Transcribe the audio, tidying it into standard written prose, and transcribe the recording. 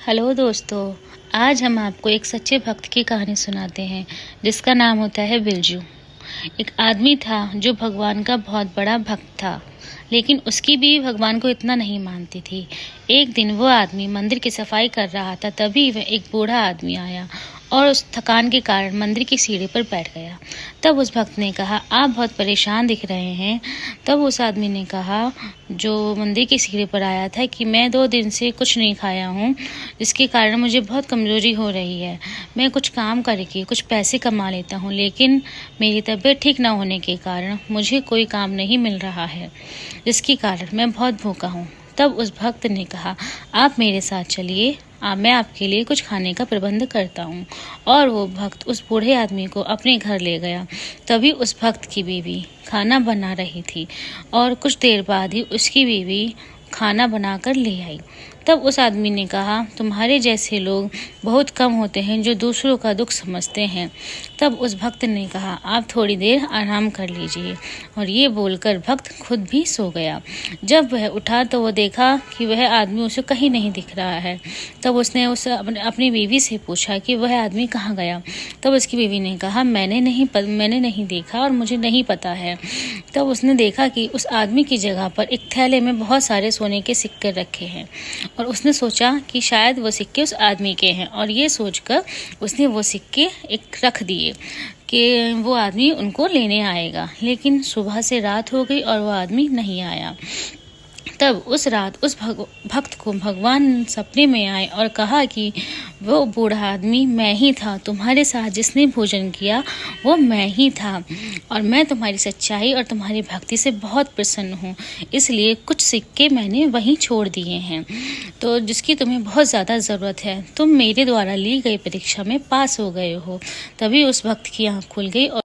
Hello दोस्तों। आज हम आपको एक सच्चे भक्त की कहानी सुनाते हैं जिसका नाम होता है बिरजू। एक आदमी था जो भगवान का बहुत बड़ा भक्त था, लेकिन उसकी बीवी भगवान को इतना नहीं मानती थी। एक दिन वो आदमी मंदिर की सफाई कर रहा था, तभी वह एक बूढ़ा आदमी आया और उस थकान के कारण मंदिर की सीढ़ी पर बैठ गया। तब उस भक्त ने कहा, आप बहुत परेशान दिख रहे हैं। तब उस आदमी ने कहा, जो मंदिर की सीढ़ी पर आया था, कि मैं 2 दिन से कुछ नहीं खाया हूँ, जिसके कारण मुझे बहुत कमजोरी हो रही है। मैं कुछ काम करके कुछ पैसे कमा लेता हूँ, लेकिन मेरी तबीयत ठीक न होने के कारण मुझे कोई काम नहीं मिल रहा है, जिसके कारण मैं बहुत भूखा हूँ। तब उस भक्त ने कहा, आप मेरे साथ चलिए, मैं आपके लिए कुछ खाने का प्रबंध करता हूँ। और वो भक्त उस बूढ़े आदमी को अपने घर ले गया। तभी उस भक्त की बीवी खाना बना रही थी और कुछ देर बाद ही उसकी बीवी खाना बनाकर ले आई। तब उस आदमी ने कहा, तुम्हारे जैसे लोग बहुत कम होते हैं जो दूसरों का दुख समझते हैं। तब उस भक्त ने कहा, आप थोड़ी देर आराम कर लीजिए। और ये बोलकर भक्त खुद भी सो गया। जब वह उठा तो वह देखा कि वह आदमी उसे कहीं नहीं दिख रहा है। तब उसने अपनी बीवी से पूछा कि वह आदमी कहाँ गया। तब उसकी बीवी ने कहा, मैंने नहीं देखा और मुझे नहीं पता है। तब उसने देखा कि उस आदमी की जगह पर एक थैले में बहुत सारे सोने के सिक्के रखे हैं, और उसने सोचा कि शायद वो सिक्के उस आदमी के हैं, और ये सोचकर उसने वो सिक्के एक रख दिए कि वो आदमी उनको लेने आएगा। लेकिन सुबह से रात हो गई और वो आदमी नहीं आया। तब उस रात उस भक्त को भगवान सपने में आए और कहा कि वो बूढ़ा आदमी मैं ही था, तुम्हारे साथ जिसने भोजन किया वो मैं ही था, और मैं तुम्हारी सच्चाई और तुम्हारी भक्ति से बहुत प्रसन्न हूँ, इसलिए कुछ सिक्के मैंने वहीं छोड़ दिए हैं, तो जिसकी तुम्हें बहुत ज़्यादा ज़रूरत है। तुम मेरे द्वारा ली गई परीक्षा में पास हो गए हो। तभी उस भक्त की आँख खुल गई और